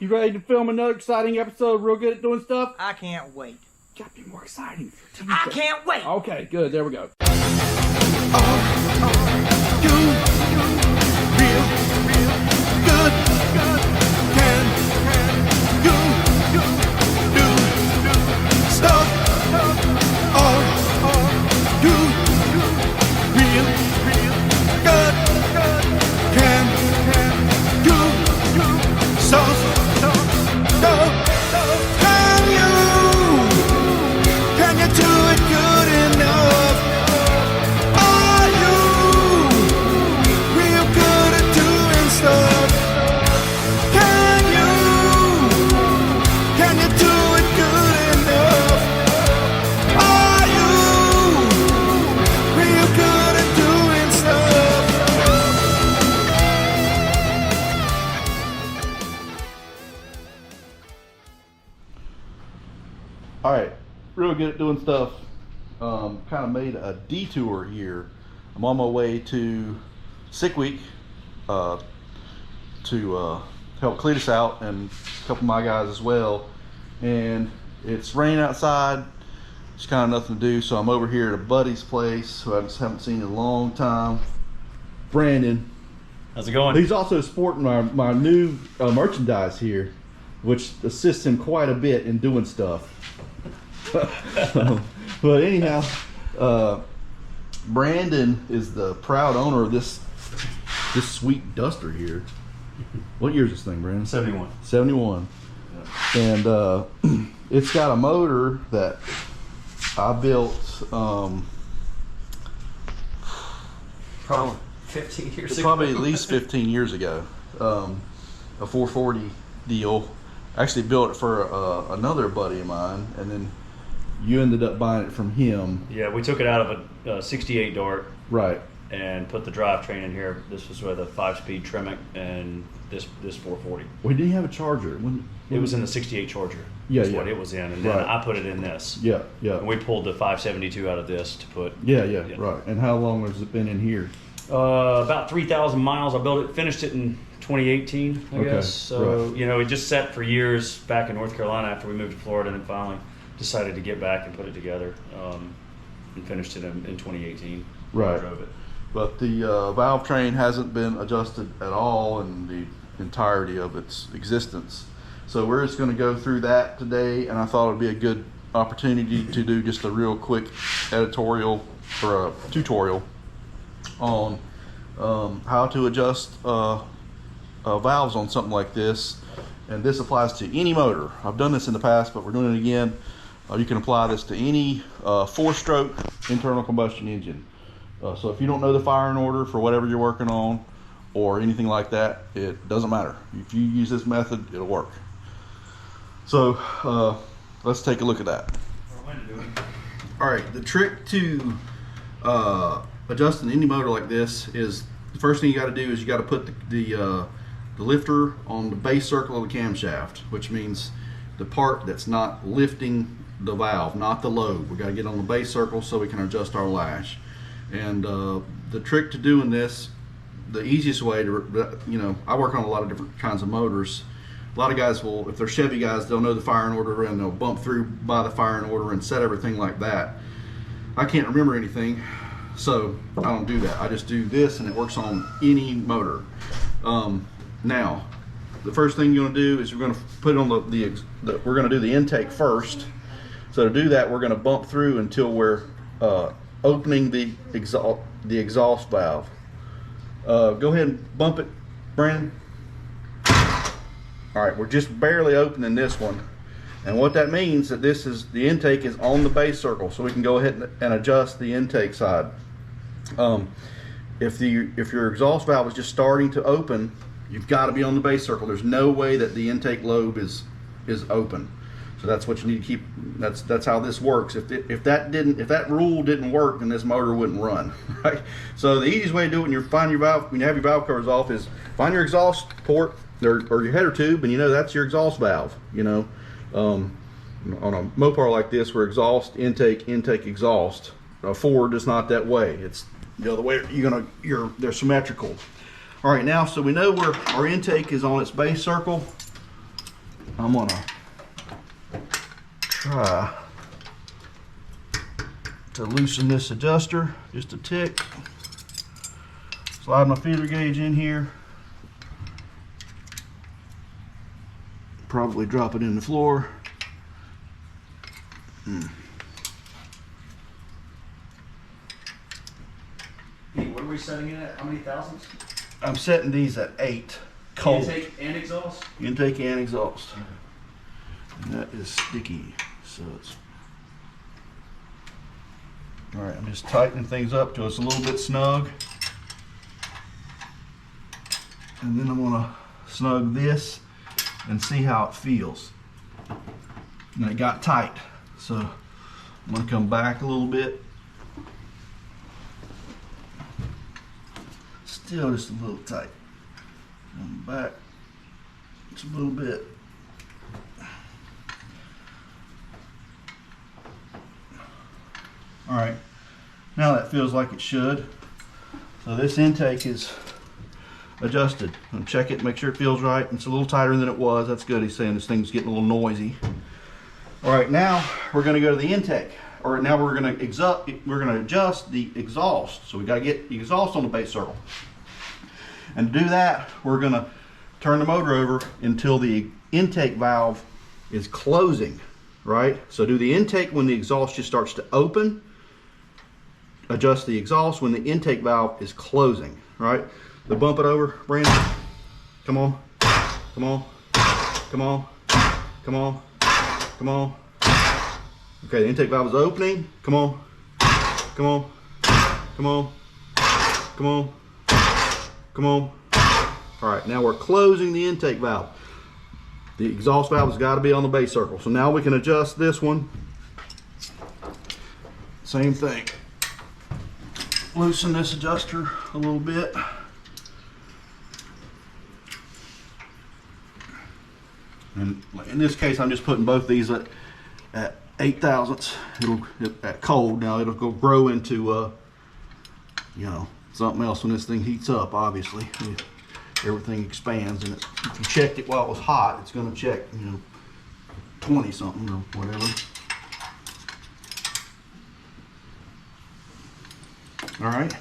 You ready to film another exciting episode of Real Good at Doing Stuff? I can't wait. Gotta be more exciting. I can't wait. Okay, good. There we go. All right, real good at doing stuff. Kind of made a detour here. I'm on my way to Sick Week to help Cletus out and a couple of my guys as well. And it's raining outside. It's kind of nothing to do, so I'm over here at a buddy's place who I just haven't seen in a long time. Brandon. How's it going? He's also sporting my new merchandise here, which assists him quite a bit in doing stuff. But anyhow, Brandon is the proud owner of this sweet Duster here. What year is this thing, Brandon? 71. 71. Yeah. And it's got a motor that I built Probably 15 years ago. Probably at least 15 years ago. A 440 deal. I actually built it for another buddy of mine, and then you ended up buying it from him. Yeah, we took it out of a 68 Dart. Right. And put the drivetrain in here. This was with a 5-speed Tremec and this 440. We didn't have a charger. It was in the 68 Charger. Yeah, That's yeah. what it was in, and then Right. I put it in this. Yeah, yeah. And we pulled the 572 out of this to put. Yeah, right. And how long has it been in here? About 3,000 miles. I built it, finished it in 2018, I guess. So, right. you know, it just sat for years back in North Carolina after we moved to Florida, and then finally decided to get back and put it together, and finished it in 2018. Right. I drove it. But the valve train hasn't been adjusted at all in the entirety of its existence. So we're just going to go through that today, and I thought it would be a good opportunity to do just a real quick editorial or a tutorial on how to adjust valves on something like this. And this applies to any motor. I've done this in the past, but we're doing it again. You can apply this to any 4-stroke internal combustion engine. So if you don't know the firing order for whatever you're working on or anything like that, it doesn't matter. If you use this method, it'll work. So let's take a look at that. All right, the trick to adjusting any motor like this is the first thing you got to do is you got to put the lifter on the base circle of the camshaft, which means the part that's not lifting the valve, not the load. We got to get on the base circle so we can adjust our lash. And the trick to doing this, the easiest way to, you know, I work on a lot of different kinds of motors. A lot of guys will, if they're Chevy guys, they'll know the firing order and they'll bump through by the firing order and set everything like that. I can't remember anything, so I don't do that. I just do this, and it works on any motor. Now, the first thing you're going to do is we're going to put it on we're going to do the intake first. So to do that, we're going to bump through until we're opening the exhaust valve. Go ahead and bump it, Brandon. All right, we're just barely opening this one, and what that means that the intake is on the base circle, so we can go ahead and adjust the intake side. If your exhaust valve is just starting to open, you've got to be on the base circle. There's no way that the intake lobe is open. So that's what you need to keep. That's how this works. If that rule didn't work, then this motor wouldn't run, right? So the easiest way to do it when you have your valve covers off is find your exhaust port or your header tube, and you know that's your exhaust valve. You know, on a Mopar like this, where exhaust, intake, exhaust. Ford is not that way. It's the other way. They're symmetrical. All right, now so we know where our intake is on its base circle. I'm gonna try to loosen this adjuster just a tick. Slide my feeler gauge in here. Probably drop it in the floor. What are we setting it at? How many thousands? I'm setting these at 8. Cold. Intake and exhaust? Intake and exhaust. And that is sticky, so it's... Alright, I'm just tightening things up till it's a little bit snug. And then I'm gonna snug this and see how it feels. And it got tight, so I'm gonna come back a little bit. Still just a little tight. Come back just a little bit. All right, now that feels like it should. So this intake is adjusted. I'm gonna check it, make sure it feels right. It's a little tighter than it was. That's good. He's saying this thing's getting a little noisy. All right, now we're gonna go to the intake. Or now we're gonna adjust the exhaust. So we gotta get the exhaust on the base circle. And to do that, we're gonna turn the motor over until the intake valve is closing, right? So do the intake when the exhaust just starts to open. Adjust the exhaust when the intake valve is closing, right? So bump it over, Brandon. Come on, come on, come on, come on, come on. Okay, the intake valve is opening. Come on, come on, come on, come on, come on. All right, now we're closing the intake valve. The exhaust valve has got to be on the base circle. So now we can adjust this one. Same thing. Loosen this adjuster a little bit. And in this case, I'm just putting both these at 8 thousandths. It'll at cold. Now it'll go grow into you know, something else when this thing heats up. Obviously, everything expands, and if you checked it while it was hot, it's going to check, you know, 20 something or whatever. All right,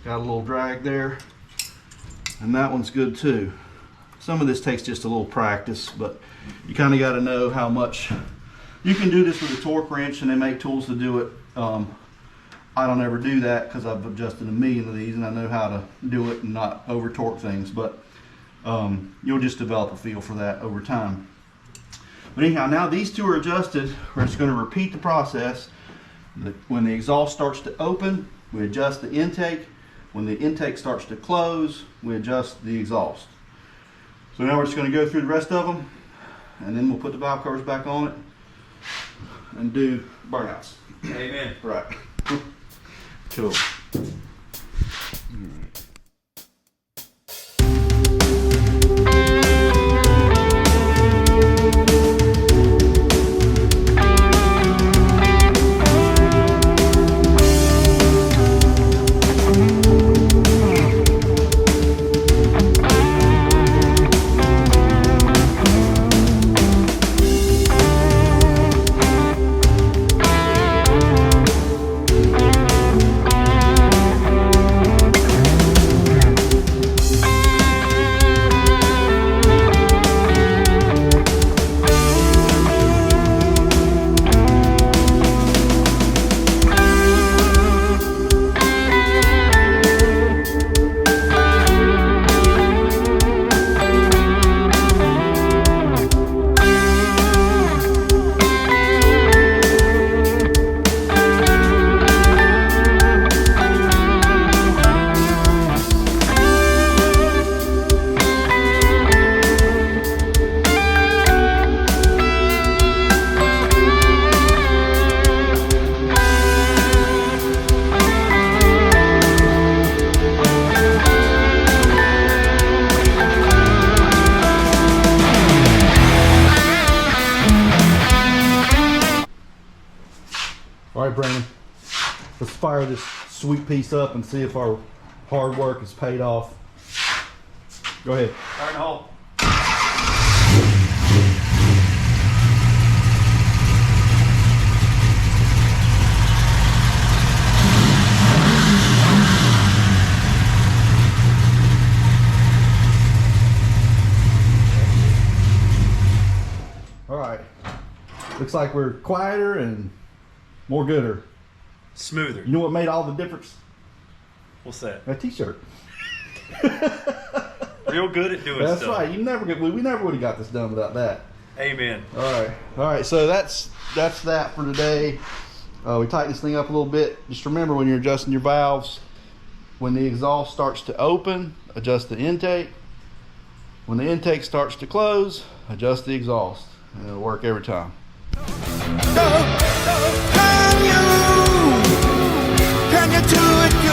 got a little drag there, and that one's good too. Some of this takes just a little practice, but you kind of got to know how much. You can do this with a torque wrench, and they make tools to do it. I don't ever do that because I've adjusted a million of these and I know how to do it and not over torque things, but you'll just develop a feel for that over time. But anyhow, now these two are adjusted. We're just going to repeat the process. When the exhaust starts to open, we adjust the intake. When the intake starts to close, we adjust the exhaust. So now we're just going to go through the rest of them, and then we'll put the valve covers back on it and do burnouts. Amen. Right. Cool. All right, Brandon, let's fire this sweet piece up and see if our hard work is paid off. Go ahead. Fire in the hole. All right. Looks like we're quieter and more gooder. Smoother. You know what made all the difference? What's that? That t-shirt. Real good at doing That's stuff. right. You never get. We never would have got this done without that. Amen. All right. All right. So that's that for today. We tighten this thing up a little bit. Just remember when you're adjusting your valves, when the exhaust starts to open, adjust the intake. When the intake starts to close, adjust the exhaust, and it'll work every time. Can you do it?